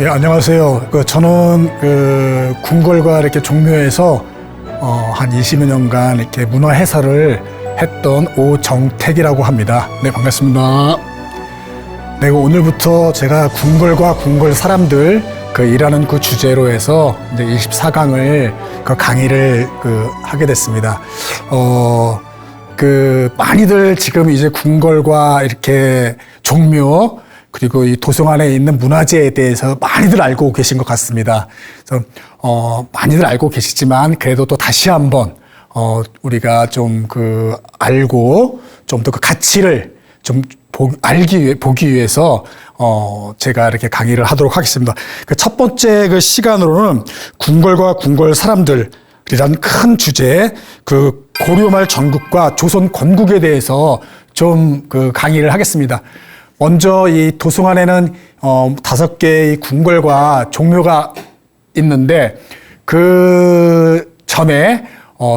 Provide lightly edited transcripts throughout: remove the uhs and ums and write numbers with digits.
예, 안녕하세요. 저는 궁궐과 이렇게 종묘에서 한 20여 년간 이렇게 문화 해설을 했던 오정택이라고 합니다. 네, 반갑습니다. 네, 오늘부터 제가 궁궐과 궁궐 사람들 일하는 그 주제로 해서 이제 24강을 강의를 하게 됐습니다. 많이들 지금 이제 궁궐과 이렇게 종묘 그리고 이 도성 안에 있는 문화재에 대해서 많이들 알고 계신 것 같습니다. 그래서 많이들 알고 계시지만 그래도 또 다시 한번 우리가 좀 알고 좀 더 그 가치를 좀 보기 위해서 제가 이렇게 강의를 하도록 하겠습니다. 첫 번째 시간으로는 궁궐과 궁궐 사람들이란 큰 주제에 고려말 전국과 조선 건국에 대해서 좀 강의를 하겠습니다. 먼저 이 도성 안에는 5개의 궁궐과 종묘가 있는데 그 전에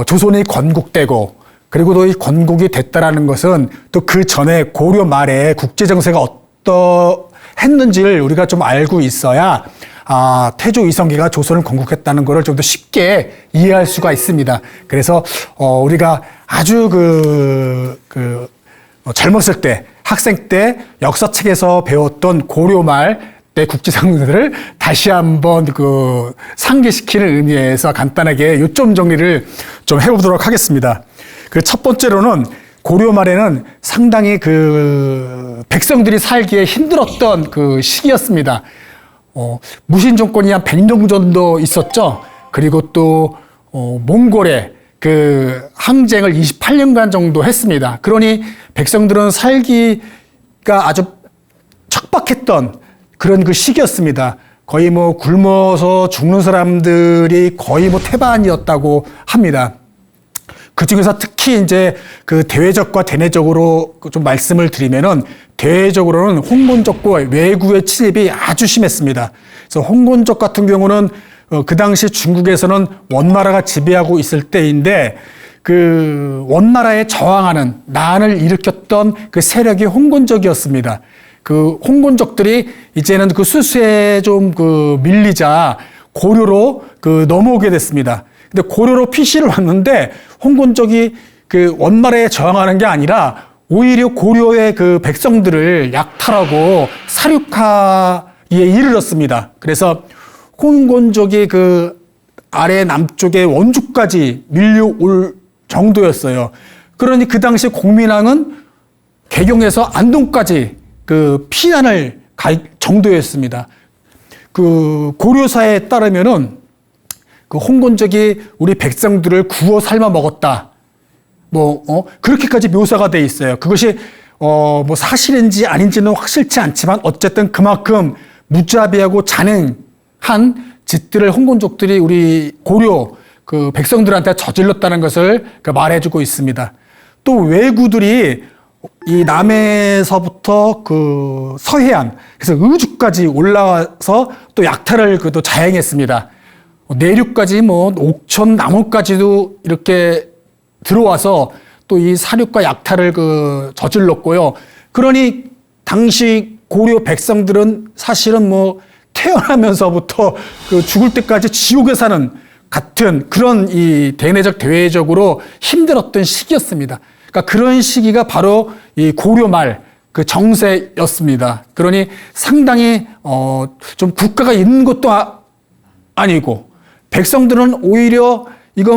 조선이 건국되고 그리고 또 이 건국이 됐다라는 것은 또 그 전에 고려 말에 국제 정세가 어떠했는지를 우리가 좀 알고 있어야 태조 이성계가 조선을 건국했다는 것을 좀 더 쉽게 이해할 수가 있습니다. 그래서 우리가 아주 젊었을 때 학생 때 역사책에서 배웠던 고려 말 때 국지상들을 다시 한번 상기시키는 의미에서 간단하게 요점 정리를 좀 해보도록 하겠습니다. 첫 번째로는 고려 말에는 상당히 백성들이 살기에 힘들었던 시기였습니다. 무신 정권이 한 100년 정도 있었죠. 그리고 또 몽골의 항쟁을 28년간 정도 했습니다. 그러니 백성들은 살기가 아주 척박했던 그런 시기였습니다. 거의 굶어서 죽는 사람들이 거의 태반이었다고 합니다. 그 중에서 특히 이제 대외적과 대내적으로 좀 말씀을 드리면은 대외적으로는 홍건적과 외구의 침입이 아주 심했습니다. 그래서 홍건적 같은 경우는 그 당시 중국에서는 원나라가 지배하고 있을 때인데 원나라에 저항하는 난을 일으켰던 세력이 홍건적이었습니다. 홍건적들이 이제는 수수에 좀 밀리자 고려로 넘어오게 됐습니다. 근데 고려로 피시를 왔는데 홍건적이 원나라에 저항하는 게 아니라 오히려 고려의 백성들을 약탈하고 사륙하기에 이르렀습니다. 그래서 홍건적이 아래 남쪽의 원주까지 밀려올 정도였어요. 그러니 그 당시 공민왕은 개경에서 안동까지 피난을 갈 정도였습니다. 고려사에 따르면은 홍건적이 우리 백성들을 구워 삶아 먹었다. 그렇게까지 묘사가 돼 있어요. 그것이 사실인지 아닌지는 확실치 않지만 어쨌든 그만큼 무자비하고 잔인한 짓들을 홍건적들이 우리 고려 백성들한테 저질렀다는 것을 말해주고 있습니다. 또 왜구들이 이 남에서부터 서해안, 그래서 의주까지 올라와서 또 약탈을 또 자행했습니다. 내륙까지 옥천, 남원까지도 이렇게 들어와서 또 이 사륙과 약탈을 저질렀고요. 그러니 당시 고려 백성들은 사실은 태어나면서부터 죽을 때까지 지옥에 사는 같은 그런 이 대내적 대외적으로 힘들었던 시기였습니다. 그러니까 그런 시기가 바로 이 고려 말 정세였습니다. 그러니 상당히 좀 국가가 있는 것도 아니고 백성들은 오히려 이거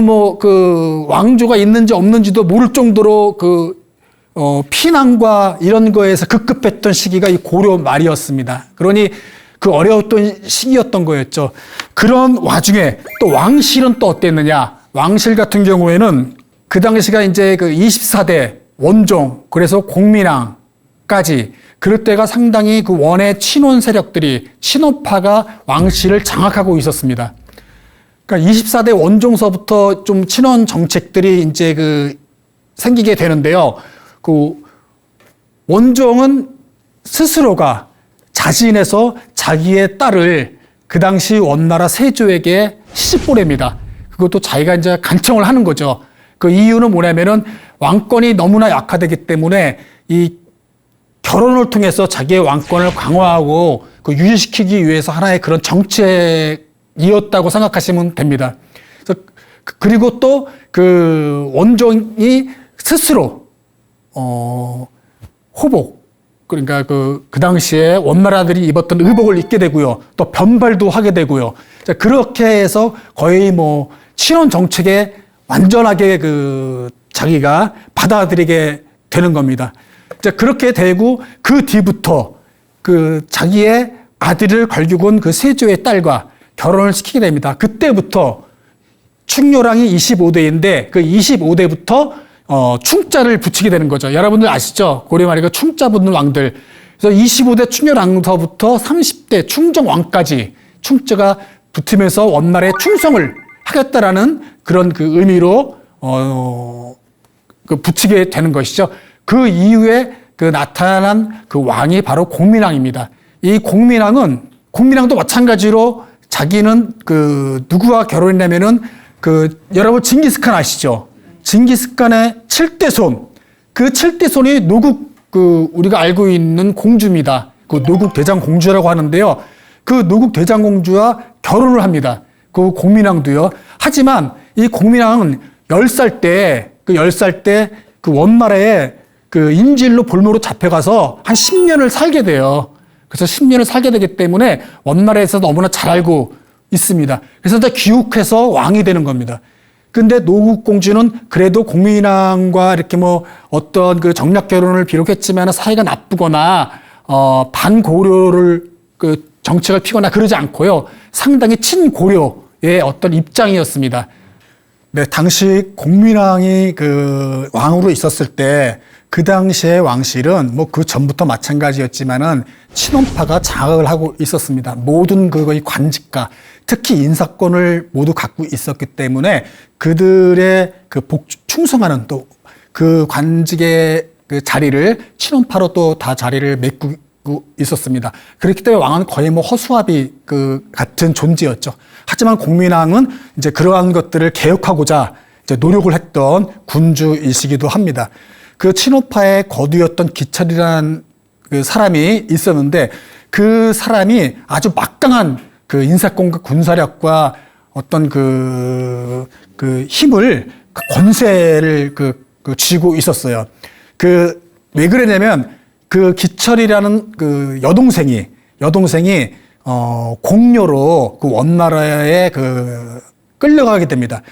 왕조가 있는지 없는지도 모를 정도로 피난과 이런 거에서 급급했던 시기가 이 고려 말이었습니다. 그러니 어려웠던 시기였던 거였죠. 그런 와중에 또 왕실은 또 어땠느냐? 왕실 같은 경우에는 그 당시가 이제 24대 원종, 그래서 공민왕까지 그럴 때가 상당히 원의 친원 세력들이, 친원파가 왕실을 장악하고 있었습니다. 그러니까 24대 원종서부터 좀 친원 정책들이 이제 생기게 되는데요. 원종은 스스로가 자진해서 자기의 딸을 그 당시 원나라 세조에게 시집 보냅니다. 그것도 자기가 이제 간청을 하는 거죠. 그 이유는 뭐냐면은 왕권이 너무나 약화되기 때문에 이 결혼을 통해서 자기의 왕권을 강화하고 그 유지시키기 위해서 하나의 그런 정책이었다고 생각하시면 됩니다. 그리고 또 그 원종이 스스로 호복, 그러니까 그 당시에 원나라들이 입었던 의복을 입게 되고요. 또 변발도 하게 되고요. 자, 그렇게 해서 거의 뭐 친원 정책에 완전하게 그 자기가 받아들이게 되는 겁니다. 자, 그렇게 되고 그 뒤부터 그 자기의 아들을 걸기군 그 세조의 딸과 결혼을 시키게 됩니다. 그때부터 충렬왕이 25대인데 그 25대부터 충자를 붙이게 되는 거죠. 여러분들 아시죠? 고려 말에 그 충자 붙는 왕들. 그래서 25대 충렬왕서부터 30대 충정왕까지 충자가 붙으면서 원나라에 충성을 하겠다라는 그런 그 의미로 그 붙이게 되는 것이죠. 그 이후에 그 나타난 그 왕이 바로 공민왕입니다. 이 공민왕도 마찬가지로 자기는 그 누구와 결혼했냐면은 그 여러분 징기스칸 아시죠? 징기스칸의 7대손, 그 7대손이 노국 그 우리가 알고 있는 공주입니다. 그 노국 대장공주라고 하는데요. 그 노국 대장공주와 결혼을 합니다. 그 공민왕도요. 하지만 이 공민왕은 10살 때 그 원나라에 그 인질로 볼모로 잡혀가서 한 10년을 살게 돼요. 그래서 10년을 살게 되기 때문에 원나라에서 너무나 잘 알고 있습니다. 그래서 이제 귀국해서 왕이 되는 겁니다. 근데 노국공주는 그래도 공민왕과 이렇게 뭐 어떤 그 정략 결혼을 비록했지만 사이가 나쁘거나 반고려를 그 정책을 피거나 그러지 않고요. 상당히 친고려의 어떤 입장이었습니다. 네, 당시 공민왕이 그 왕으로 있었을 때 그 당시의 왕실은 뭐 그 전부터 마찬가지였지만은 친원파가 장악을 하고 있었습니다. 모든 그거의 관직과 특히 인사권을 모두 갖고 있었기 때문에 그들의 그 충성하는 또 그 관직의 그 자리를 친원파로 또 다 자리를 메꾸고 있었습니다. 그렇기 때문에 왕은 거의 뭐 허수아비 그 같은 존재였죠. 하지만 공민왕은 이제 그러한 것들을 개혁하고자 이제 노력을 했던 군주이시기도 합니다. 그 친원파의 거두였던 기철이라는 그 사람이 있었는데 그 사람이 아주 막강한 그 인사권과 군사력과 어떤 그 힘을, 그 권세를 쥐고 있었어요. 왜 그러냐면 그 기철이라는 그 여동생이 공료로 그 원나라에 끌려가게 됩니다.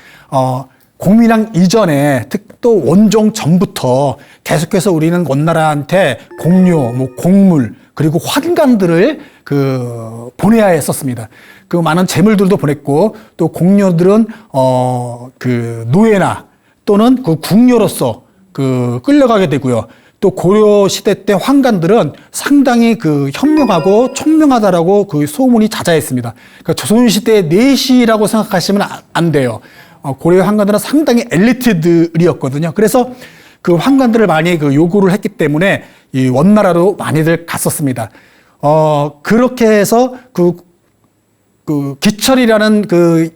공민왕 이전에 또 원종 전부터 계속해서 우리는 원나라한테 공료, 뭐 곡물 그리고 환관들을 보내야 했었습니다. 그 많은 재물들도 보냈고 또 공료들은 그 노예나 또는 그 궁녀로서 끌려가게 되고요. 또 고려 시대 때 환관들은 상당히 현명하고 총명하다라고 소문이 자자했습니다. 그러니까 조선 시대의 내시라고 생각하시면 안 돼요. 고려의 환관들은 상당히 엘리트들이었거든요. 그래서 그 환관들을 많이 요구를 했기 때문에 이 원나라로 많이들 갔었습니다. 그렇게 해서 기철이라는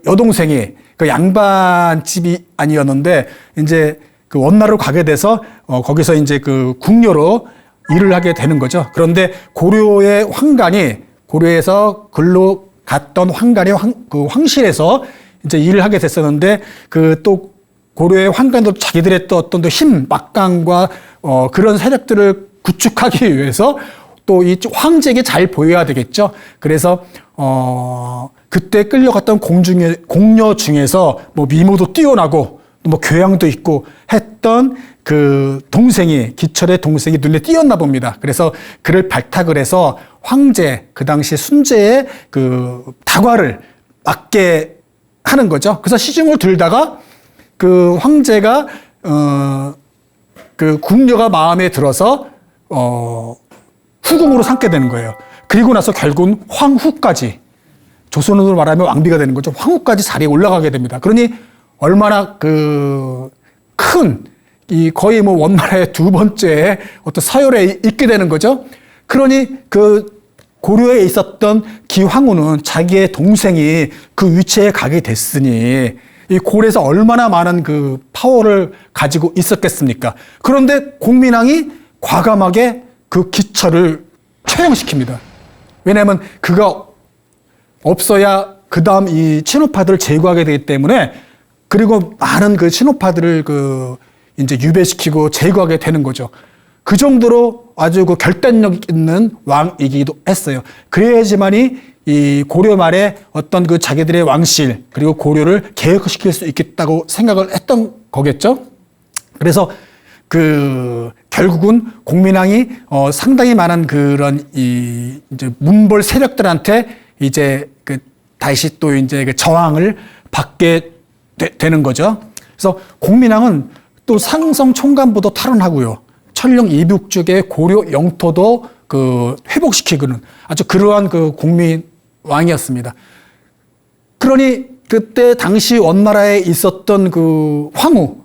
여동생이 양반집이 아니었는데 이제 원나라로 가게 돼서 거기서 이제 궁녀로 일을 하게 되는 거죠. 그런데 고려의 황관이 고려에서 글로 갔던 황관이 황실에서 이제 일을 하게 됐었는데 또 고려의 황관도 자기들의 또 어떤 힘, 막강과 그런 세력들을 구축하기 위해서 또 이 황제에게 잘 보여야 되겠죠. 그래서 그때 끌려갔던 공녀 중에서 뭐 미모도 뛰어나고 뭐 교양도 있고 했던 기철의 동생이 눈에 띄었나 봅니다. 그래서 그를 발탁을 해서 황제, 그 당시 순제의 다과를 맡게 하는 거죠. 그래서 시중을 들다가 황제가 궁녀가 마음에 들어서 후궁으로 삼게 되는 거예요. 그리고 나서 결국은 황후까지, 조선으로 말하면 왕비가 되는 거죠. 황후까지 자리에 올라가게 됩니다. 그러니 얼마나 거의 뭐 원나라의 두 번째 어떤 서열에 있게 되는 거죠. 그러니 고려에 있었던 기황후는 자기의 동생이 그 위치에 가게 됐으니 이 고려에서 얼마나 많은 파워를 가지고 있었겠습니까? 그런데 공민왕이 과감하게 그 기처를 처형시킵니다. 왜냐하면 그가 없어야 그 다음 이 친오파들을 제거하게 되기 때문에, 그리고 많은 그 친오파들을 이제 유배시키고 제거하게 되는 거죠. 그 정도로 아주 그 결단력 있는 왕이기도 했어요. 그래야지만이 이 고려 말에 어떤 그 자기들의 왕실 그리고 고려를 개혁시킬 수 있겠다고 생각을 했던 거겠죠. 그래서 결국은 공민왕이 상당히 많은 그런 이제 문벌 세력들한테 이제 다시 또 이제 저항을 받게 되는 거죠. 그래서 공민왕은 또 상성 총관부도 탈환하고요. 천령 이북쪽의 고려 영토도 회복시키고는 아주 그러한 공민 왕이었습니다. 그러니 그때 당시 원나라에 있었던 황후,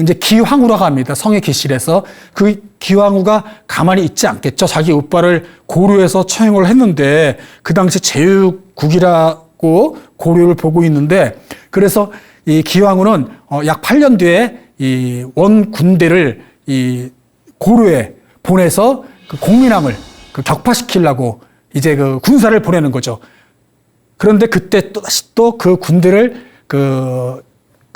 이제 기황후라고 합니다. 성의 기실에서. 그 기황후가 가만히 있지 않겠죠. 자기 오빠를 고려에서 처형을 했는데, 그 당시 제후국이라고 고려를 보고 있는데, 그래서 이 기황후는 약 8년 뒤에 이 원 군대를 이 고려에 보내서 공민왕을 격파시키려고 이제 군사를 보내는 거죠. 그런데 그때 다시 또 그 군대를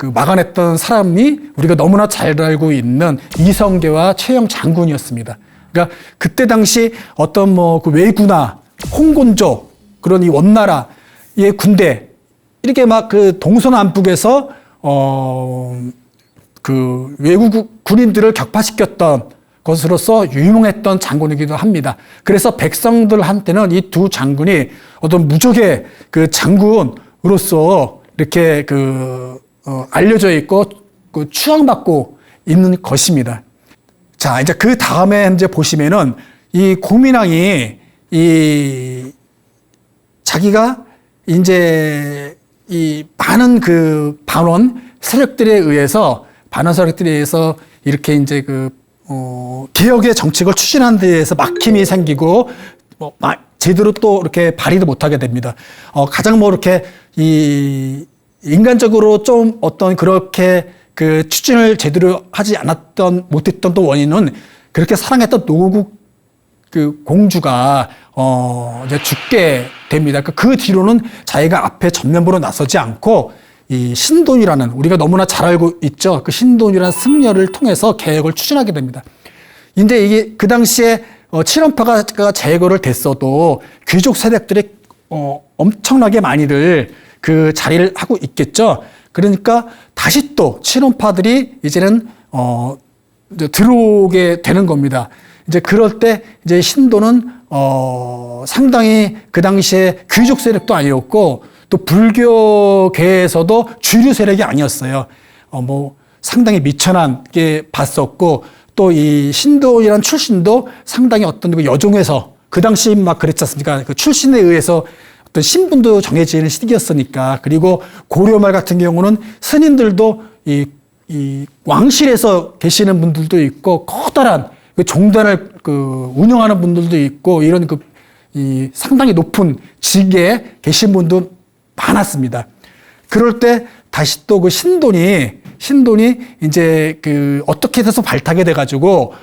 막아냈던 사람이 우리가 너무나 잘 알고 있는 이성계와 최영 장군이었습니다. 그러니까 그때 당시 어떤 왜구나 홍곤조 그런 이 원나라의 군대 이렇게 막 동서남북에서 외국 군인들을 격파시켰던 것으로서 유명했던 장군이기도 합니다. 그래서 백성들한테는 이 두 장군이 어떤 무적의 장군으로서 이렇게 알려져 있고 추앙받고 있는 것입니다. 자, 이제 그 다음에 이제 보시면은 이 공민왕이 자기가 이제 이 많은 반원 세력들에 의해서 이렇게 이제 개혁의 정책을 추진하는 데 대해서 막힘이 생기고 제대로 또 이렇게 발휘도 못하게 됩니다. 가장 이렇게 인간적으로 좀 어떤 그렇게 추진을 제대로 하지 못했던 또 원인은 그렇게 사랑했던 노국 공주가 이제 죽게 됩니다. 그 뒤로는 자기가 앞에 전면부로 나서지 않고 이 신돈이라는 우리가 너무나 잘 알고 있죠. 그 신돈이라는 승려를 통해서 개혁을 추진하게 됩니다. 이제 이게 그 당시에 친원파가 제거를 됐어도 귀족 세력들이 엄청나게 많이들 자리를 하고 있겠죠. 그러니까 다시 또 친원파들이 이제는 이제 들어오게 되는 겁니다. 이제 그럴 때 이제 신도는 상당히 그 당시에 귀족 세력도 아니었고 또 불교계에서도 주류 세력이 아니었어요. 상당히 미천하게 봤었고 또 이 신도이란 출신도 상당히 어떤 여종에서 그 당시 막 그랬지 않습니까? 출신에 의해서 어떤 신분도 정해지는 시기였으니까. 그리고 고려말 같은 경우는 스님들도 이 왕실에서 계시는 분들도 있고 커다란 종단을 운영하는 분들도 있고 이런 이 상당히 높은 직에 계신 분도 많았습니다. 그럴 때 다시 또 신돈이 이제 어떻게 해서 발탁이 돼가지고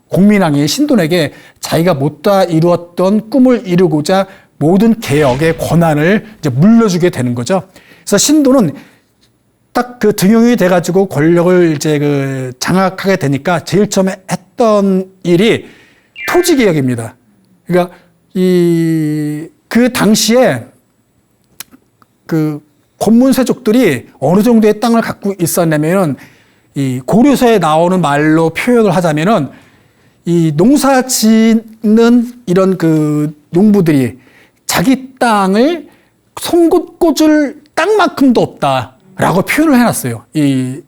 공민왕이 신돈에게 자기가 못다 이루었던 꿈을 이루고자 모든 개혁의 권한을 이제 물려주게 되는 거죠. 그래서 신돈은 딱 등용이 돼가지고 권력을 이제 장악하게 되니까 제일 처음에 했던 일이 토지 개혁입니다. 그러니까 그 당시에 권문세족들이 어느 정도의 땅을 갖고 있었냐면은 이 고려서에 나오는 말로 표현을 하자면은 이 농사 짓는 이런 농부들이 자기 땅을 송곳 꽂을 땅만큼도 없다라고 표현을 해놨어요. 이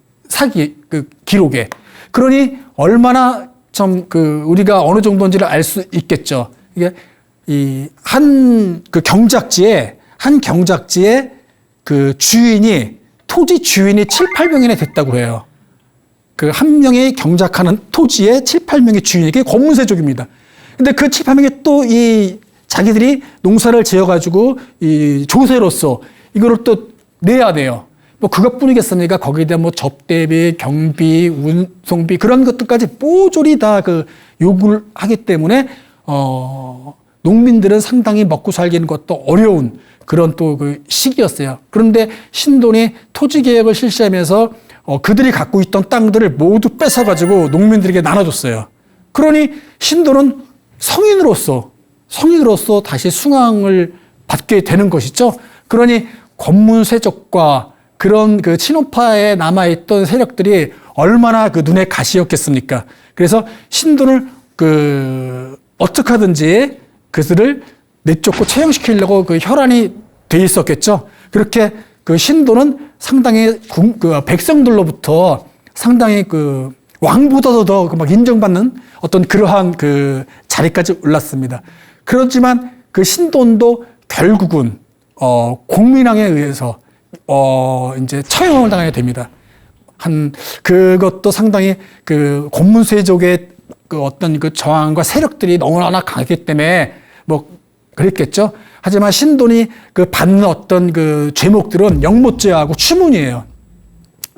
기록에. 그러니 얼마나 좀 우리가 어느 정도인지를 알 수 있겠죠. 이게 한 경작지에 토지 주인이 7, 8명이나 됐다고 해요. 한 명이 경작하는 토지에 7, 8명의 주인이, 그게 권문세족입니다. 근데 그 7, 8명이 또 자기들이 농사를 지어가지고 조세로서 이거를 또 내야 돼요. 뭐 그것뿐이겠습니까? 거기에 대한 뭐 접대비, 경비, 운송비 그런 것들까지 모조리 다 그 요구를 하기 때문에 농민들은 상당히 먹고 살기는 것도 어려운 그런 또 그 시기였어요. 그런데 신돈이 토지 개혁을 실시하면서 그들이 갖고 있던 땅들을 모두 뺏어가지고 농민들에게 나눠줬어요. 그러니 신돈은 성인으로서 다시 순항을 받게 되는 것이죠. 그러니 권문세족과 그런 그 친오파에 남아있던 세력들이 얼마나 그 눈에 가시였겠습니까? 그래서 신돈을 어떻게 하든지 그들을 내쫓고 채용시키려고 그 혈안이 돼 있었겠죠. 그렇게 그 신돈은 상당히 백성들로부터 상당히 왕보다도 더 막 인정받는 어떤 그러한 그 자리까지 올랐습니다. 그렇지만 그 신돈도 결국은 공민왕에 의해서 이제 처형을 당하게 됩니다. 그것도 상당히 그 권문세족의 그 어떤 그 저항과 세력들이 너무나 강했기 때문에 뭐 그랬겠죠. 하지만 신돈이 그 받는 어떤 그 죄목들은 영모죄하고 추문이에요.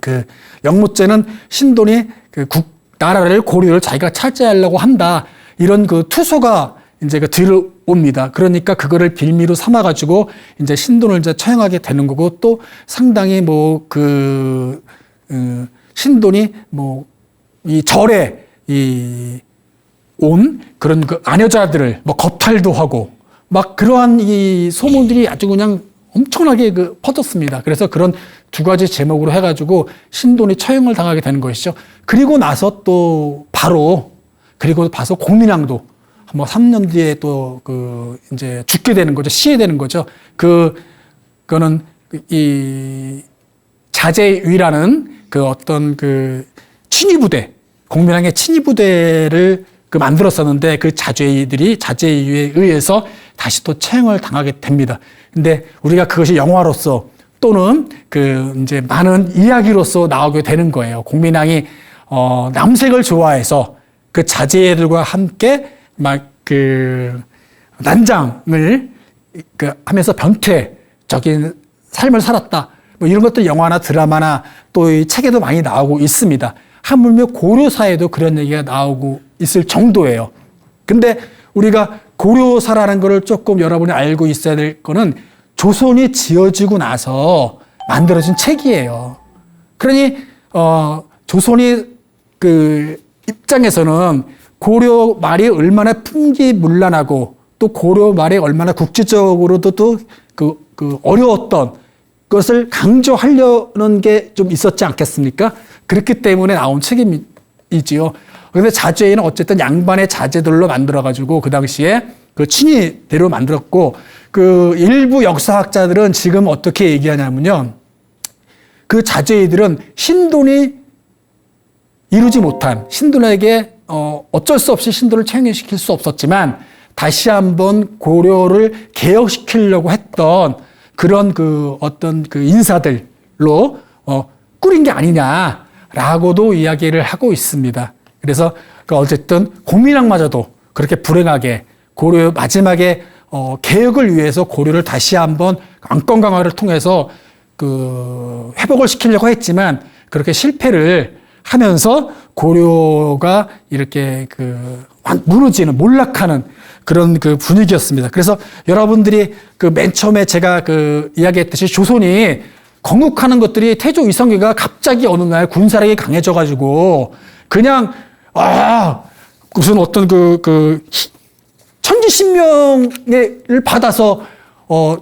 그 영모죄는 신돈이 나라를 고려를 자기가 차지하려고 한다. 이런 그 투소가 이제 들어옵니다. 그러니까 그거를 빌미로 삼아가지고 이제 신돈을 이제 처형하게 되는 거고 또 상당히 신돈이 이 절에 온 그런 그 아녀자들을 겁탈도 하고 막 그러한 이 소문들이 아주 그냥 엄청나게 퍼졌습니다. 그래서 그런 두 가지 제목으로 해가지고 신돈이 처형을 당하게 되는 것이죠. 그리고 나서 또 그리고 봐서 공민왕도 뭐 3년 뒤에 또 이제 죽게 되는 거죠. 시해되는 거죠. 그거는 이 자제위라는 어떤 친위부대, 공민왕의 친위부대를 만들었었는데 그 자제위에 의해서 다시 또 처형을 당하게 됩니다. 근데 우리가 그것이 영화로서 또는 이제 많은 이야기로서 나오게 되는 거예요. 공민왕이 남색을 좋아해서 그 자제들과 함께 막 난장을 하면서 변태적인 삶을 살았다. 뭐 이런 것들 영화나 드라마나 또 이 책에도 많이 나오고 있습니다. 하물며 고려사에도 그런 얘기가 나오고 있을 정도예요. 근데 우리가 고려사라는 거를 조금 여러분이 알고 있어야 될 거는 조선이 지어지고 나서 만들어진 책이에요. 그러니 조선이 입장에서는 고려 말이 얼마나 풍기문란하고 또 고려 말이 얼마나 국제적으로도 또 어려웠던 것을 강조하려는 게 좀 있었지 않겠습니까? 그렇기 때문에 나온 책임이지요. 그런데 자제는 어쨌든 양반의 자제들로 만들어가지고 그 당시에 친위대로 만들었고 일부 역사학자들은 지금 어떻게 얘기하냐면요. 그 자제들은 신돈이 이루지 못한 신돈에게 어쩔 수 없이 신돈을 처형시킬 수 없었지만 다시 한번 고려를 개혁시키려고 했던 그런 어떤 인사들로 꾸린 게 아니냐라고도 이야기를 하고 있습니다. 그래서 어쨌든 공민왕마저도 그렇게 불행하게 고려 마지막에 개혁을 위해서 고려를 다시 한번 왕권 강화를 통해서 회복을 시키려고 했지만 그렇게 실패를 하면서 고려가 이렇게 무너지는 몰락하는 그런 분위기였습니다. 그래서 여러분들이 맨 처음에 제가 이야기했듯이 조선이 건국하는 것들이 태조 이성계가 갑자기 어느 날 군사력이 강해져가지고 그냥 무슨 어떤 천지신명을 받아서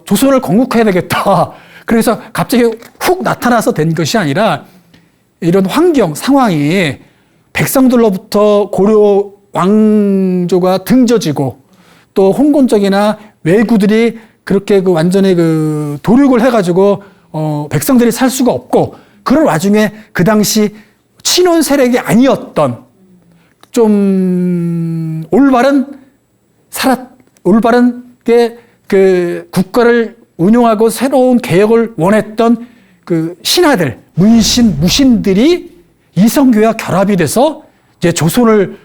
조선을 건국해야 되겠다. 그래서 갑자기 훅 나타나서 된 것이 아니라 이런 환경, 상황이 백성들로부터 고려 왕조가 등져지고 또 홍건적이나 왜구들이 그렇게 완전히 도륙을 해가지고 백성들이 살 수가 없고 그런 와중에 그 당시 친원 세력이 아니었던 좀 올바른게 국가를 운영하고 새로운 개혁을 원했던 신하들, 무신들이 이성계와 결합이 돼서 이제 조선을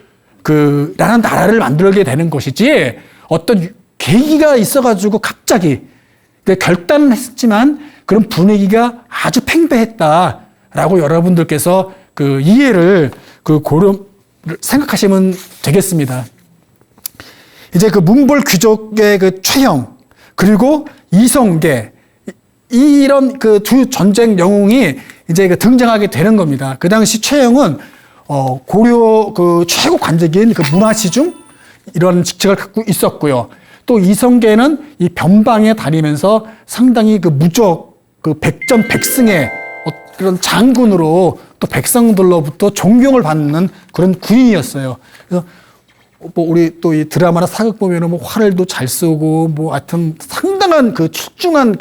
라는 나라를 만들게 되는 것이지 어떤 계기가 있어가지고 갑자기 결단은 했지만 그런 분위기가 아주 팽배했다라고 여러분들께서 그 이해를 생각하시면 되겠습니다. 이제 그 문벌 귀족의 그 최형 그리고 이성계 이런 그 두 전쟁 영웅이 이제 등장하게 되는 겁니다. 그 당시 최형은 고려 그 최고 관직인 그 문화시중 이런 직책을 갖고 있었고요. 또 이성계는 이 변방에 다니면서 상당히 그 무적 그 백전백승의 그런 장군으로 또 백성들로부터 존경을 받는 그런 군인이었어요. 그래서 뭐 우리 또 이 드라마나 사극 보면은 뭐 활도 잘 쏘고 뭐 하여튼 상당한 그 출중한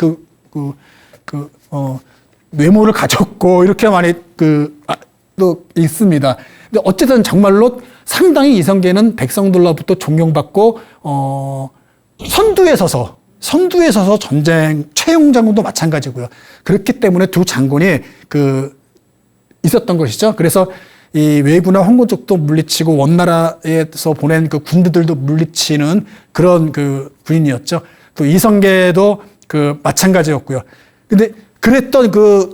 외모를 가졌고 이렇게 많이 또 있습니다. 근데 어쨌든 정말로 상당히 이성계는 백성들로부터 존경받고 선두에 서서 전쟁 최용 장군도 마찬가지고요. 그렇기 때문에 두 장군이 있었던 것이죠. 그래서 이 왜구나 홍군 쪽도 물리치고 원나라에서 보낸 그 군대들도 물리치는 그런 그 군인이었죠. 또 이성계도 마찬가지였고요. 근데 그랬던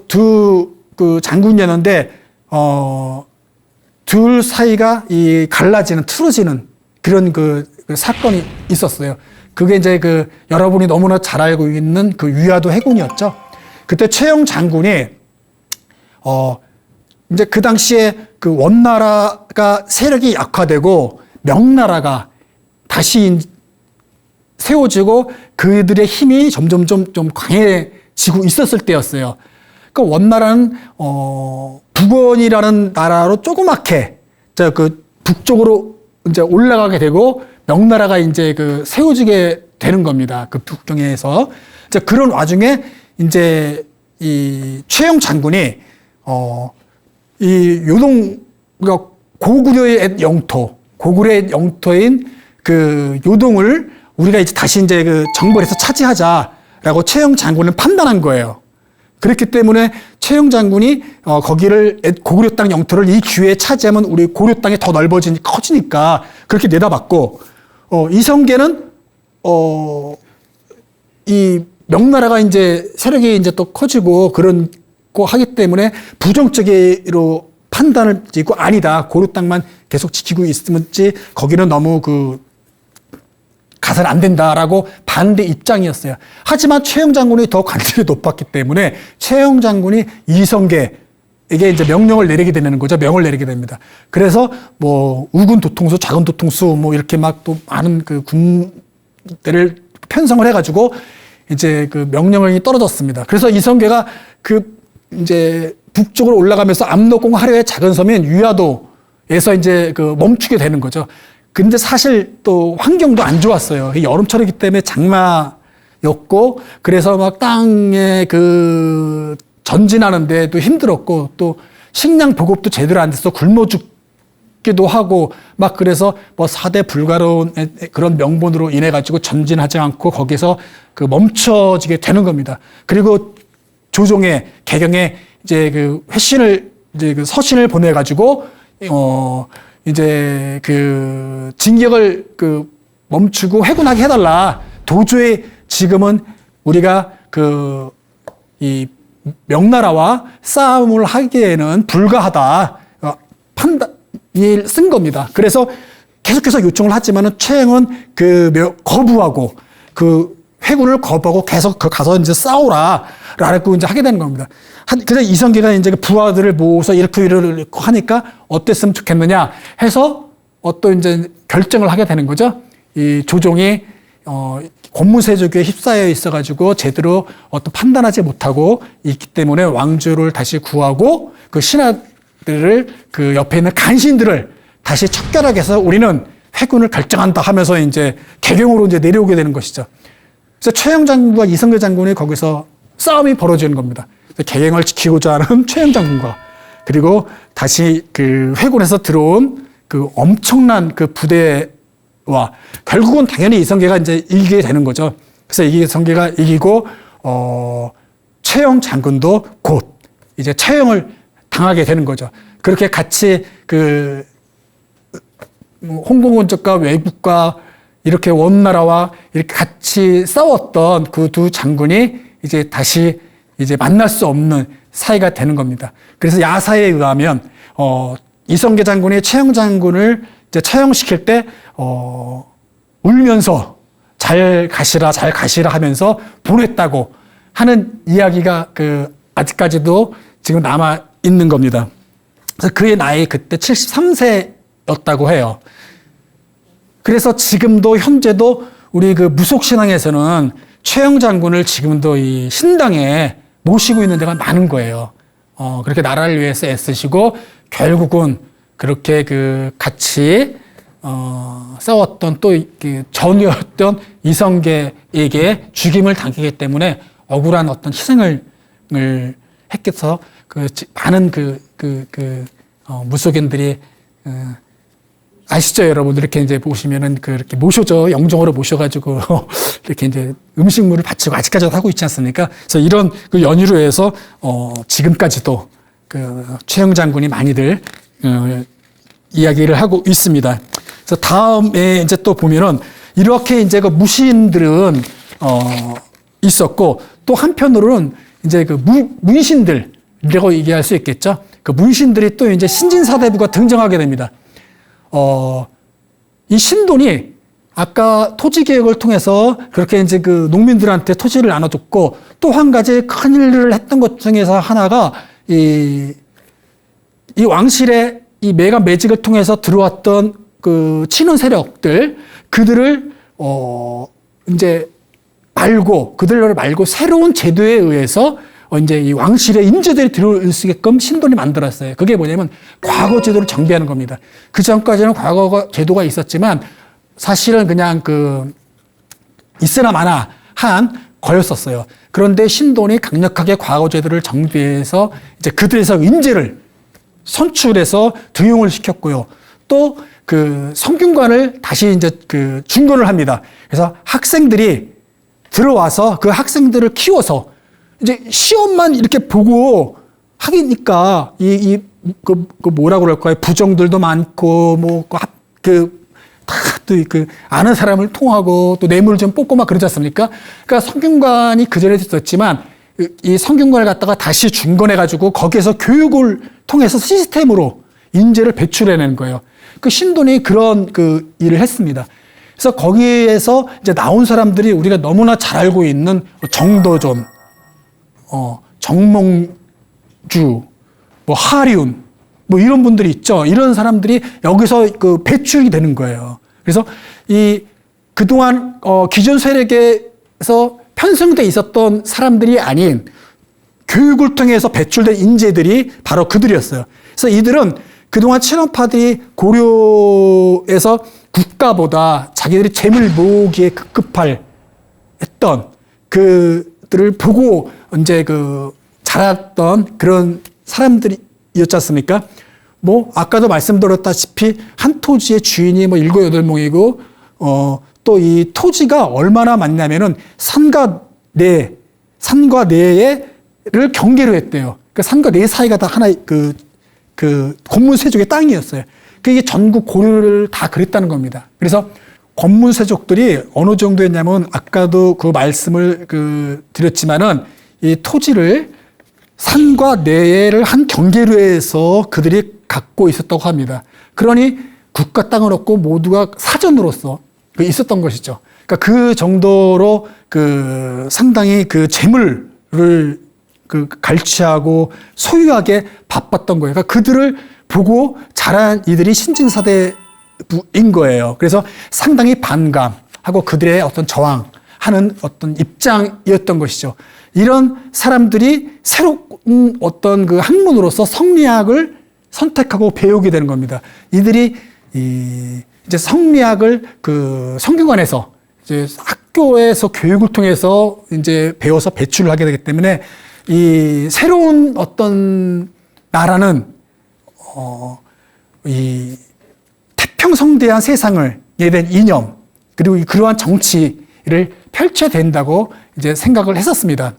두 장군이었는데 둘 사이가 갈라지는 틀어지는 그런 그 사건이 있었어요. 그게 이제 여러분이 너무나 잘 알고 있는 위화도 해군이었죠. 그때 최영 장군이 이제 그 당시에 원나라가 세력이 약화되고 명나라가 다시 세워지고 그들의 힘이 점점 좀 강해지고 있었을 때였어요. 그러니까 원나라는 북원이라는 나라로 조그맣게 북쪽으로 이제 올라가게 되고 명나라가 이제 세워지게 되는 겁니다. 북경에서. 이제 그런 와중에 이제 이 최영 장군이 이 그러니까 고구려의 고구려의 영토인 요동을 우리가 이제 다시 이제 정벌해서 차지하자라고 최영 장군은 판단한 거예요. 그렇기 때문에 최영 장군이 거기를 고구려 땅 영토를 이 기회에 차지하면 우리 고려 땅이 더 커지니까 그렇게 내다봤고 이성계는 이 명나라가 이제 세력이 이제 또 커지고 그런 거 하기 때문에 부정적으로 판단을 짓고 아니다. 고려 땅만 계속 지키고 있으면지 거기는 너무 가서는 안 된다라고 반대 입장이었어요. 하지만 최영 장군이 더 관직이 높았기 때문에 최영 장군이 이성계에게 이제 명령을 내리게 되는 거죠. 명을 내리게 됩니다. 그래서 뭐 우군 도통수, 작은 도통수 뭐 이렇게 막 또 많은 군대를 편성을 해가지고 이제 명령이 떨어졌습니다. 그래서 이성계가 이제 북쪽으로 올라가면서 압록공 하류의 작은 섬인 위화도에서 이제 멈추게 되는 거죠. 근데 사실 또 환경도 안 좋았어요. 여름철이기 때문에 장마였고, 그래서 막 땅에 전진하는데 또 힘들었고, 또 식량 보급도 제대로 안 돼서 굶어 죽기도 하고, 막 그래서 뭐 사대 불가로운 그런 명분으로 인해 가지고 전진하지 않고 거기서 멈춰지게 되는 겁니다. 그리고 조종에, 개경에 이제 회신을, 이제 서신을 보내가지고, 이제 진격을 멈추고 회군하게 해달라. 도저히 지금은 우리가 이 명나라와 싸움을 하기에는 불가하다. 판단을 쓴 겁니다. 그래서 계속해서 요청을 하지만은 최영은 거부하고 회군을 거부하고 계속 가서 이제 싸우라라고 이제 하게 되는 겁니다. 그래서 이성계가 이제 부하들을 모아서 이렇게 하니까 어땠으면 좋겠느냐 해서 어떤 이제 결정을 하게 되는 거죠. 이 조종이 권무세조기에 휩싸여 있어가지고 제대로 어떤 판단하지 못하고 있기 때문에 왕조를 다시 구하고 신하들을 옆에 있는 간신들을 다시 척결하게 해서 우리는 회군을 결정한다 하면서 이제 개경으로 이제 내려오게 되는 것이죠. 그래서 최영 장군과 이성계 장군이 거기서 싸움이 벌어지는 겁니다. 개경을 지키고자 하는 최영 장군과 그리고 다시 회군에서 들어온 엄청난 부대와 결국은 당연히 이성계가 이제 이기게 되는 거죠. 그래서 이성계가 이기고 최영 장군도 곧 이제 처형을 당하게 되는 거죠. 그렇게 같이 홍공원 쪽과 외국과 이렇게 원나라와 이렇게 같이 싸웠던 그 두 장군이 이제 다시 이제 만날 수 없는 사이가 되는 겁니다. 그래서 야사에 의하면 이성계 장군이 최영 장군을 이제 처형시킬 때 울면서 잘 가시라 하면서 보냈다고 하는 이야기가 아직까지도 지금 남아 있는 겁니다. 그래서 그의 나이 그때 73세였다고 해요. 그래서 지금도 현재도 우리 그 무속신앙에서는 최영 장군을 지금도 이 신당에 모시고 있는 데가 많은 거예요. 그렇게 나라를 위해서 애쓰시고 결국은 그렇게 같이 싸웠던 또 전이었던 이성계에게 죽임을 당하기 때문에 억울한 어떤 희생을 했겠어. 많은 무속인들이 아시죠, 여러분? 이렇게 이제 보시면은 그렇게 모셔져, 영정으로 모셔가지고 이렇게 이제 음식물을 바치고 아직까지도 하고 있지 않습니까? 그래서 이런 연유로 해서 지금까지도 최영 장군이 많이들 이야기를 하고 있습니다. 그래서 다음에 이제 또 보면은 이렇게 이제 무신들은 있었고 또 한편으로는 이제 문신들이라고 얘기할 수 있겠죠. 문신들이 또 이제 신진사대부가 등장하게 됩니다. 이 신돈이 아까 토지개혁을 통해서 그렇게 이제 농민들한테 토지를 나눠줬고 또 한 가지 큰 일을 했던 것 중에서 하나가 이 왕실의 이 매각 매직을 통해서 들어왔던 친원 세력들 그들을 이제 그들을 말고 새로운 제도에 의해서 이제 이 왕실의 인재들이 들어올 수 있게끔 신돈이 만들었어요. 그게 뭐냐면 과거 제도를 정비하는 겁니다. 그 전까지는 과거 제도가 있었지만 사실은 그냥 있으나 마나 한 거였었어요. 그런데 신돈이 강력하게 과거 제도를 정비해서 이제 그들에서 인재를 선출해서 등용을 시켰고요. 또 성균관을 다시 이제 중건을 합니다. 그래서 학생들이 들어와서 그 학생들을 키워서 이제 시험만 이렇게 보고 하니까 뭐라고 그럴까요? 부정들도 많고 아는 사람을 통하고 또 뇌물을 좀 뽑고 막 그러지 않습니까? 그러니까 성균관이 그전에 있었지만 이 성균관을 갖다가 다시 중건해가지고 거기에서 교육을 통해서 시스템으로 인재를 배출해내는 거예요. 신돈이 그런 일을 했습니다. 그래서 거기에서 이제 나온 사람들이 우리가 너무나 잘 알고 있는 정도존, 정몽주, 하륜, 이런 분들이 있죠. 이런 사람들이 여기서 배출이 되는 거예요. 그래서 그동안 기존 세력에서 편성돼 있었던 사람들이 아닌 교육을 통해서 배출된 인재들이 바로 그들이었어요. 그래서 이들은 그동안 친원파들이 고려에서 국가보다 자기들이 재물 모으기에 했던 그들을 보고 이제 자랐던 그런 사람들이었지 않습니까? 아까도 말씀드렸다시피 한 토지의 주인이 7, 8명이고, 또 이 토지가 얼마나 많냐면은 산과 내를 경계로 했대요. 산과 내 사이가 다 하나의 권문세족의 땅이었어요. 이게 전국 고려를 다 그랬다는 겁니다. 그래서 권문세족들이 어느 정도였냐면 아까도 그 말씀을 드렸지만은 이 토지를 산과 내를 한 경계로 해서 그들이 갖고 있었다고 합니다. 그러니 국가 땅을 얻고 모두가 사전으로서 있었던 것이죠. 그러니까 그 정도로 상당히 재물을 갈취하고 소유하게 바빴던 거예요. 그러니까 그들을 보고 자란 이들이 신진사대부인 거예요. 그래서 상당히 반감하고 그들의 어떤 저항하는 어떤 입장이었던 것이죠. 이런 사람들이 새로운 어떤 학문으로서 성리학을 선택하고 배우게 되는 겁니다. 이들이 이제 성리학을 성균관에서 이제 학교에서 교육을 통해서 이제 배워서 배출을 하게 되기 때문에 이 새로운 어떤 나라는 이 태평성대한 세상을 에 대한 이념 그리고 그러한 정치를 펼쳐야 된다고 이제 생각을 했었습니다.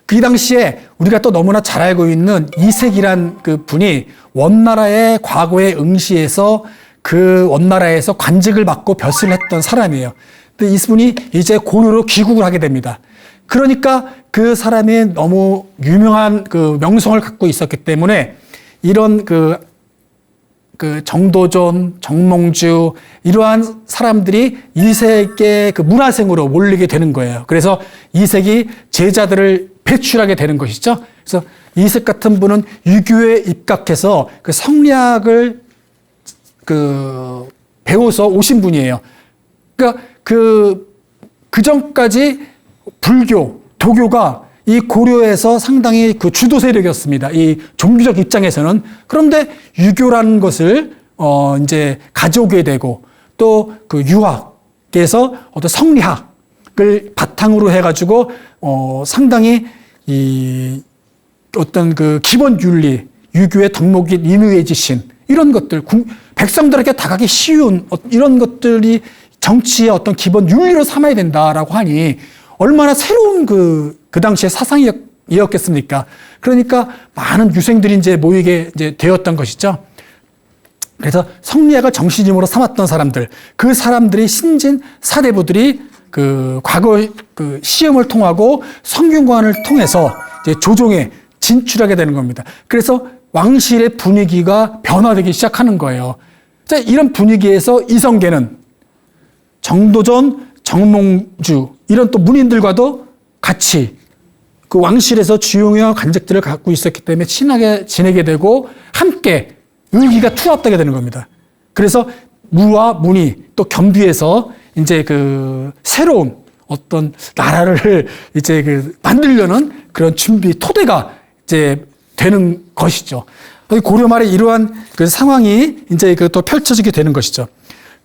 그 당시에 우리가 또 너무나 잘 알고 있는 이색이란 분이 원나라의 과거에 응시해서 그 원나라에서 관직을 맡고 벼슬을 했던 사람이에요. 근데 이분이 이제 고려로 귀국을 하게 됩니다. 그러니까 그 사람이 너무 유명한 그 명성을 갖고 있었기 때문에 이런 그 정도전, 정몽주 이러한 사람들이 이색의 그 문화생으로 몰리게 되는 거예요. 그래서 이색이 제자들을 배출하게 되는 것이죠. 그래서 이색 같은 분은 유교에 입각해서 그 성리학을 배워서 오신 분이에요. 그러니까 그 전까지 불교, 도교가 이 고려에서 상당히 그 주도 세력이었습니다. 이 종교적 입장에서는. 그런데 유교라는 것을 이제 가져오게 되고 또 그 유학에서 어떤 성리학을 바탕으로 해가지고 상당히 이 어떤 그 기본 윤리, 유교의 덕목인 인의의 지신 이런 것들 백성들에게 다가기 쉬운 이런 것들이 정치의 어떤 기본 윤리로 삼아야 된다라고 하니 얼마나 새로운 그 당시의 사상이었겠습니까? 그러니까 많은 유생들이 이제 모이게 이제 되었던 것이죠. 그래서 성리학을 정신임으로 삼았던 사람들, 그 사람들이 신진 사대부들이 그 과거 그 시험을 통하고 성균관을 통해서 이제 조정에 진출하게 되는 겁니다. 그래서 왕실의 분위기가 변화되기 시작하는 거예요. 자, 이런 분위기에서 이성계는 정도전, 정몽주 이런 또 문인들과도 같이 그 왕실에서 주요한 관직들을 갖고 있었기 때문에 친하게 지내게 되고 함께 의기가 투합되게 되는 겁니다. 그래서 무와 문이 또 겸비해서 이제 그 새로운 어떤 나라를 이제 그 만들려는 그런 준비 토대가 이제 되는 것이죠. 고려 말에 이러한 그 상황이 이제 그 또 펼쳐지게 되는 것이죠.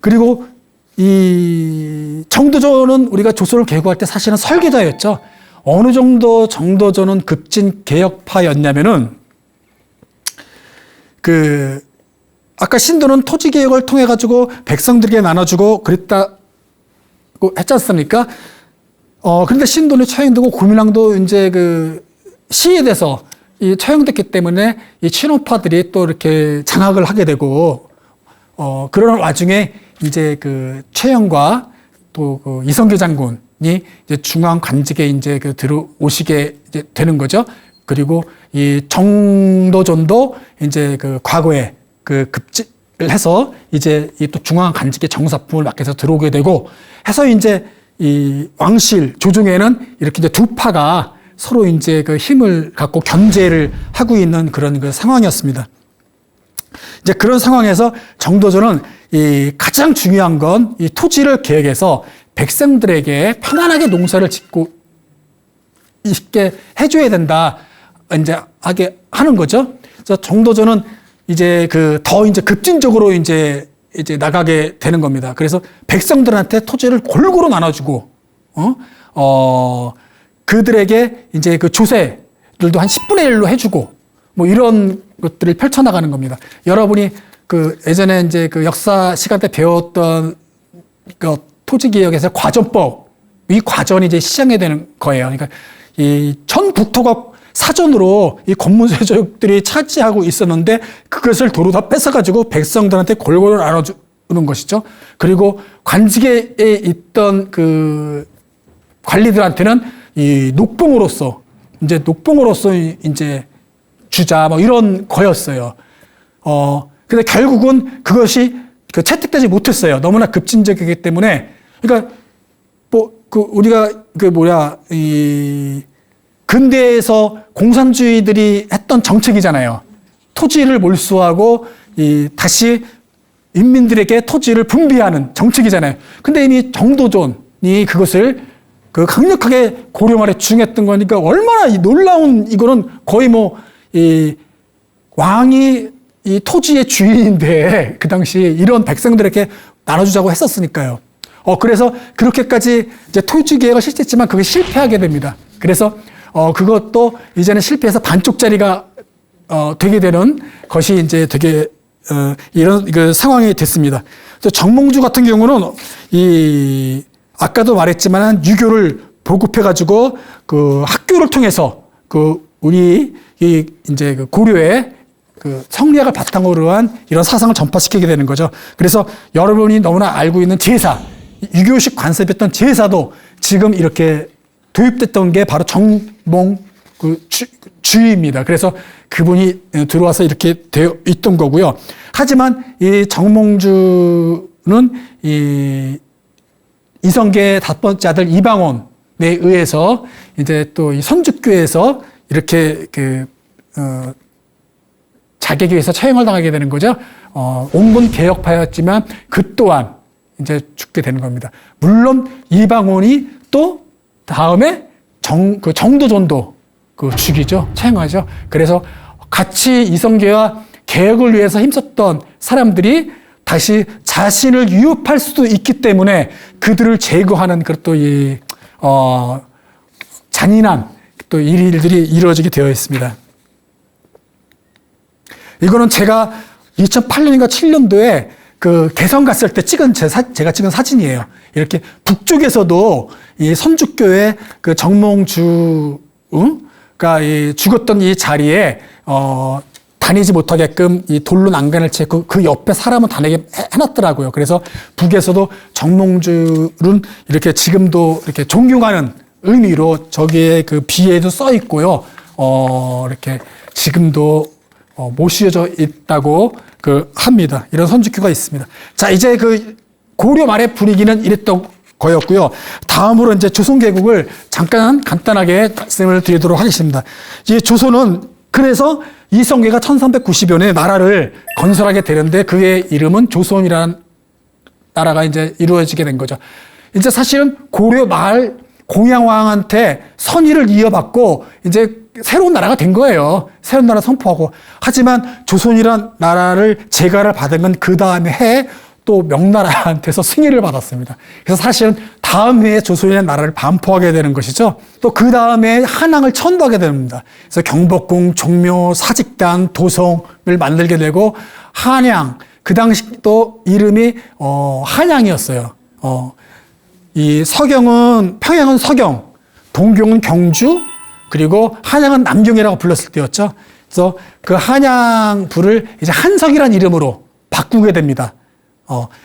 그리고 이 정도전은 우리가 조선을 개국할 때 사실은 설계자였죠. 어느 정도 정도전은 급진 개혁파였냐면은 아까 신도는 토지 개혁을 통해 가지고 백성들에게 나눠주고 그랬다고 했지 않습니까? 그런데 신도는 처형되고 고민왕도 이제 그 시에 대해서 이 처형됐기 때문에 이 친오파들이 또 이렇게 장악을 하게 되고 그런 와중에 이제 그 최영과 또 그 이성계 장군이 이제 중앙 관직에 이제 그 들어오시게 이제 되는 거죠. 그리고 이 정도전도 이제 그 과거에 그 급직을 해서 이제 이 또 중앙 관직의 정사품을 맡겨서 들어오게 되고 해서 이제 이 왕실 조정에는 이렇게 이제 두 파가 서로 이제 그 힘을 갖고 견제를 하고 있는 그런 그 상황이었습니다. 이제 그런 상황에서 정도전은 이 가장 중요한 건 이 토지를 개혁해서 백성들에게 편안하게 농사를 짓고 있게 해줘야 된다. 이제 하게 하는 거죠. 그래서 정도전은 이제 더 이제 급진적으로 이제 나가게 되는 겁니다. 그래서 백성들한테 토지를 골고루 나눠주고, 그들에게 이제 그 조세들도 한 10분의 1로 해주고, 뭐 이런 것들을 펼쳐나가는 겁니다. 여러분이 그 예전에 이제 그 역사 시간 때 배웠던 그 토지개혁에서 과전법, 이 과전이 이제 시작이 되는 거예요. 그러니까 이 전북토가 사전으로 이 권문세족들이 차지하고 있었는데 그것을 도로 다 뺏어가지고 백성들한테 골고루 나눠주는 것이죠. 그리고 관직에 있던 그 관리들한테는 이 녹봉으로서 이제 주자 뭐 이런 거였어요. 근데 결국은 그것이 채택되지 못했어요. 너무나 급진적이기 때문에. 그러니까 우리가 이 근대에서 공산주의들이 했던 정책이잖아요. 토지를 몰수하고 다시 인민들에게 토지를 분배하는 정책이잖아요. 근데 이미 정도전이 그것을 강력하게 고려 말에 주장했던 거니까 얼마나 놀라운 이거는 거의 이 왕이 이 토지의 주인인데 그 당시 이런 백성들에게 나눠주자고 했었으니까요. 그래서 그렇게까지 이제 토지 개혁을 실시했지만 그게 실패하게 됩니다. 그래서 그것도 이제는 실패해서 반쪽짜리가 되게 되는 것이 이제 되게 이런 그 상황이 됐습니다. 그래서 정몽주 같은 경우는 아까도 말했지만 유교를 보급해가지고 그 학교를 통해서 우리 이제 고려에 그 성리학을 바탕으로 한 이런 사상을 전파시키게 되는 거죠. 그래서 여러분이 너무나 알고 있는 제사, 유교식 관습이었던 제사도 지금 이렇게 도입됐던 게 바로 정몽 주의입니다. 그래서 그분이 들어와서 이렇게 되어 있던 거고요. 하지만 이 정몽주는 이 이성계의 5번째 아들 이방원에 의해서 이제 또 이 선주교에서 이렇게 자객에 의해서 처형을 당하게 되는 거죠. 온건 개혁파였지만 그 또한 이제 죽게 되는 겁니다. 물론 이방원이 또 다음에 정도전도 죽이죠. 처형하죠. 그래서 같이 이성계와 개혁을 위해서 힘썼던 사람들이 다시 자신을 위협할 수도 있기 때문에 그들을 제거하는 그런 또 잔인한 또 일들이 이루어지게 되어 있습니다. 이거는 제가 2008년인가 7년도에 그 개성 갔을 때 찍은 제가 찍은 사진이에요. 이렇게 북쪽에서도 이 선주교의 그 정몽주가 죽었던 이 자리에 다니지 못하게끔 이 돌로 난간을 채고 그 옆에 사람은 다니게 해놨더라고요. 그래서 북에서도 정몽주는 이렇게 지금도 이렇게 존경하는 의미로 저기에 그 비에도 써 있고요. 이렇게 지금도 모셔져 있다고 합니다. 이런 선주교가 있습니다. 자, 이제 그 고려 말의 분위기는 이랬던 거였고요. 다음으로 이제 조선개국을 잠깐 간단하게 말씀을 드리도록 하겠습니다. 이 조선은 그래서 이성계가 1390년에 나라를 건설하게 되는데 그의 이름은 조선이라는 나라가 이제 이루어지게 된 거죠. 이제 사실은 고려 말 공양왕한테 선의를 이어받고 이제 새로운 나라가 된 거예요. 새로운 나라 선포하고. 하지만 조선이란 나라를 재가를 받은 건 그 다음에 해에 또 명나라한테서 승인을 받았습니다. 그래서 사실은 다음 해에 조선이라는 나라를 반포하게 되는 것이죠. 또 그 다음에 한양을 천도하게 됩니다. 그래서 경복궁, 종묘, 사직단, 도성을 만들게 되고 한양, 그 당시 또 이름이 한양이었어요. 이 서경은 평양은 서경, 동경은 경주, 그리고 한양은 남경이라고 불렀을 때였죠. 그래서 그 한양부를 이제 한성이라는 이름으로 바꾸게 됩니다.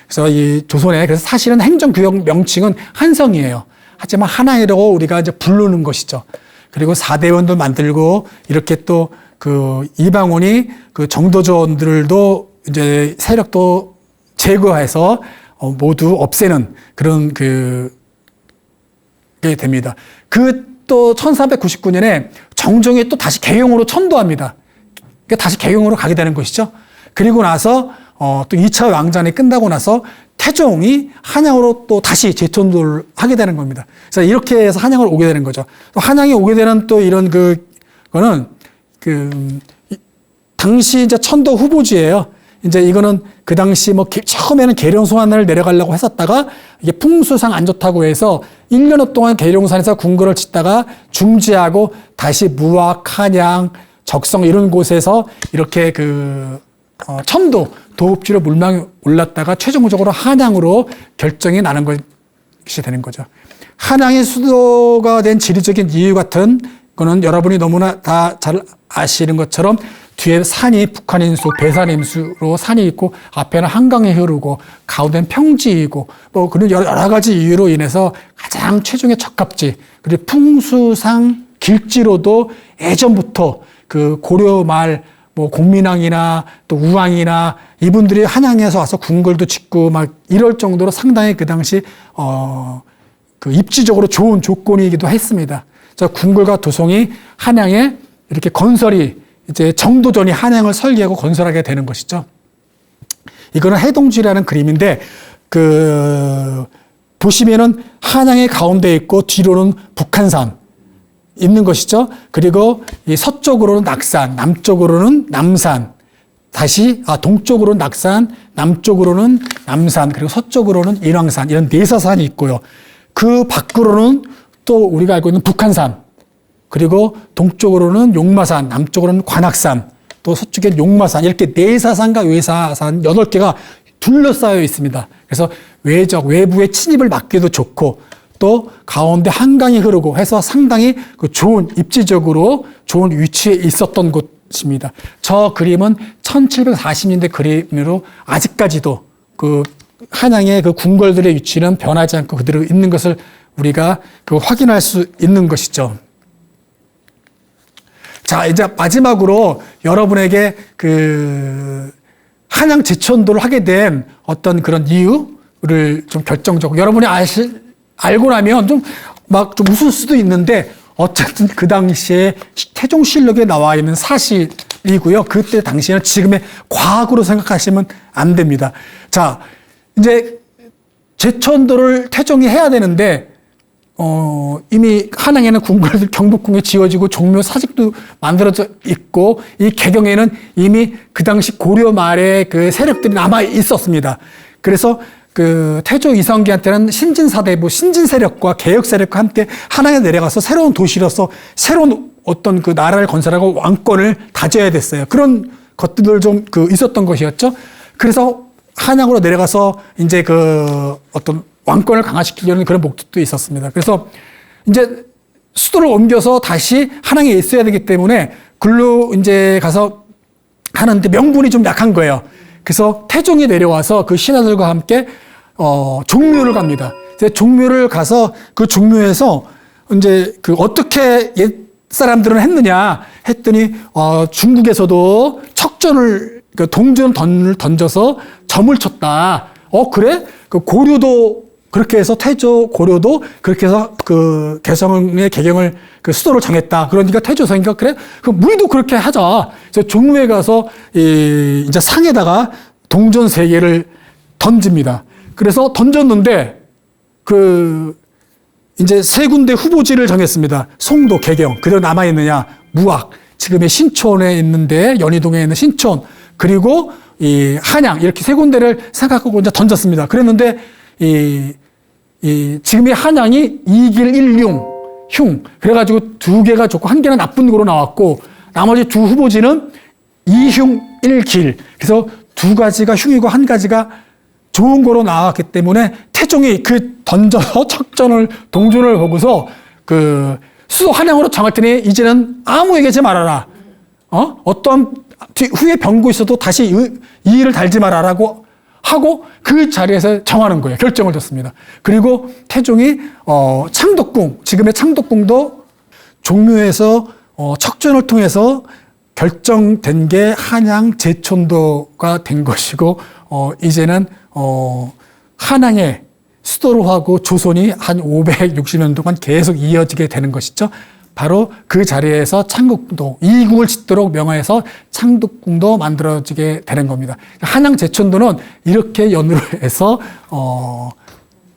그래서 이 조선의 그래서 사실은 행정구역 명칭은 한성이에요. 하지만 한양이라고 우리가 이제 부르는 것이죠. 그리고 사대원도 만들고 이렇게 또 그 이방원이 그 정도전들도 이제 세력도 제거해서 모두 없애는 그런 게 됩니다. 또 1499년에 정종이 또 다시 개용으로 천도합니다. 다시 개용으로 가게 되는 것이죠. 그리고 나서 또 2차 왕전이 끝나고 나서 태종이 한양으로 또 다시 재천도를 하게 되는 겁니다. 그래서 이렇게 해서 한양을 오게 되는 거죠. 또 한양이 오게 되는 또 이런 거는 당시 이제 천도 후보지예요. 이제 이거는 그 당시 처음에는 계룡산을 내려가려고 했었다가 이게 풍수상 안 좋다고 해서 1년 동안 계룡산에서 궁궐을 짓다가 중지하고 다시 무악, 한양, 적성 이런 곳에서 이렇게 천도 도읍지로 물망이 올랐다가 최종적으로 한양으로 결정이 나는 것이 되는 거죠. 한양이 수도가 된 지리적인 이유 같은 거는 여러분이 너무나 다 잘 아시는 것처럼 뒤에 산이 북한인수, 배산임수로 산이 있고 앞에는 한강이 흐르고 가운데는 평지이고 그런 여러 가지 이유로 인해서 가장 최종의 적합지 그리고 풍수상 길지로도 예전부터 그 고려 말 공민왕이나 또 우왕이나 이분들이 한양에서 와서 궁궐도 짓고 막 이럴 정도로 상당히 그 당시 입지적으로 좋은 조건이기도 했습니다. 그래서 궁궐과 도성이 한양에 이렇게 건설이 이제 정도전이 한양을 설계하고 건설하게 되는 것이죠. 이거는 해동지라는 그림인데 보시면은 한양의 가운데 있고 뒤로는 북한산 있는 것이죠. 그리고 이 서쪽으로는 낙산, 남쪽으로는 남산, 동쪽으로는 낙산, 남쪽으로는 남산, 그리고 서쪽으로는 인왕산 이런 내사산이 있고요. 그 밖으로는 또 우리가 알고 있는 북한산, 그리고 동쪽으로는 용마산, 남쪽으로는 관악산, 또 서쪽엔 용마산 이렇게 내사산과 외사산 8개가 둘러싸여 있습니다. 그래서 외부의 침입을 막기도 좋고 또 가운데 한강이 흐르고 해서 상당히 좋은 입지적으로 좋은 위치에 있었던 것입니다. 저 그림은 1740년대 그림으로 아직까지도 그 한양의 그 궁궐들의 위치는 변하지 않고 그대로 있는 것을 우리가 그 확인할 수 있는 것이죠. 자, 이제 마지막으로 여러분에게 그 한양 제천도를 하게 된 어떤 그런 이유를 좀 결정적으로 여러분이 알고 나면 좀 웃을 수도 있는데 어쨌든 그 당시에 태종실록에 나와 있는 사실이고요. 그때 당시에는 지금의 과학으로 생각하시면 안 됩니다. 자, 이제 제천도를 태종이 해야 되는데 이미 한양에는 궁궐들 경복궁에 지어지고 종묘 사직도 만들어져 있고 이 개경에는 이미 그 당시 고려 말의 그 세력들이 남아 있었습니다. 그래서 그 태조 이성계한테는 신진사대부, 신진 세력과 개혁 세력과 함께 한양에 내려가서 새로운 도시로서 새로운 어떤 그 나라를 건설하고 왕권을 다져야 됐어요. 그런 것들 좀 그 있었던 것이었죠. 그래서 한양으로 내려가서 이제 그 어떤 왕권을 강화시키려는 그런 목적도 있었습니다. 그래서 이제 수도를 옮겨서 다시 한양에 있어야 되기 때문에 글로 이제 가서 하는데 명분이 좀 약한 거예요. 그래서 태종이 내려와서 그 신하들과 함께 종묘를 갑니다. 종묘를 가서 그 종묘에서 이제 그 어떻게 옛 사람들은 했느냐 했더니 중국에서도 척전을 그 동전을 던져서 점을 쳤다. 그래? 그 고려도 그렇게 해서 태조 고려도 그렇게 해서 그 개성의 개경을 그 수도를 정했다. 그러니까 태조성이가 그래? 그 우리도 그렇게 하자. 그래서 종묘에 가서 이제 상에다가 동전 3개를 던집니다. 그래서 던졌는데 그 이제 3군데 후보지를 정했습니다. 송도, 개경, 그대로 남아 있느냐, 무악, 지금의 신촌에 있는데 연희동에 있는 신촌, 그리고 이 한양 이렇게 3군데를 생각하고 이제 던졌습니다. 그랬는데 지금의 한양이 2길 1흉 그래가지고 2개가 좋고 1개는 나쁜 거로 나왔고 나머지 2 후보지는 2흉 1길 그래서 2가지가 흉이고 1가지가 좋은 거로 나왔기 때문에 태종이 그 던져서 척전을 동전을 보고서 그 수도 한양으로 정할 테니 이제는 아무에게 하지 말아라. 어떤 후에 병고 있어도 다시 이 일을 달지 말아라고 하고 그 자리에서 정하는 거예요. 결정을 줬습니다. 그리고 태종이 창덕궁, 지금의 창덕궁도 종묘에서 척전을 통해서 결정된 게 한양 제천도가 된 것이고 이제는 한양의 수도로 하고 조선이 한 560년 동안 계속 이어지게 되는 것이죠. 바로 그 자리에서 창덕궁도 이궁을 짓도록 명하여서 창덕궁도 만들어지게 되는 겁니다. 한양 제천도는 이렇게 연으로 해서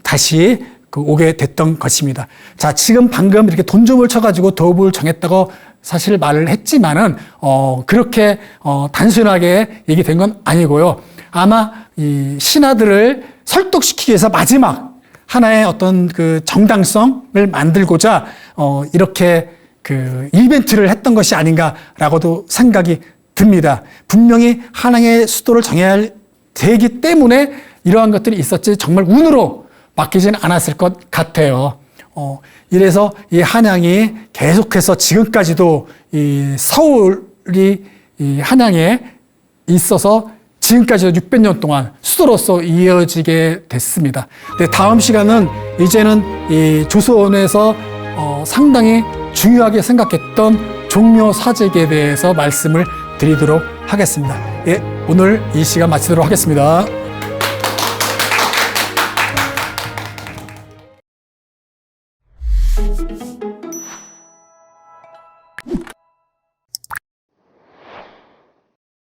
다시 오게 됐던 것입니다. 자, 지금 방금 이렇게 돈좀을 쳐가지고 도읍을 정했다고 사실 말을 했지만은 그렇게 단순하게 얘기된 건 아니고요. 아마 이 신하들을 설득시키기 위해서 마지막 하나의 어떤 그 정당성을 만들고자 이렇게 그 이벤트를 했던 것이 아닌가라고도 생각이 듭니다. 분명히 한양의 수도를 정해야 되기 때문에 이러한 것들이 있었지 정말 운으로 맡기지는 않았을 것 같아요. 이래서 이 한양이 계속해서 지금까지도 이 서울이 이 한양에 있어서 지금까지도 600년 동안 수도로서 이어지게 됐습니다. 네, 다음 시간은 이제는 이 조선에서 상당히 중요하게 생각했던 종묘 사직에 대해서 말씀을 드리도록 하겠습니다. 예, 오늘 이 시간 마치도록 하겠습니다.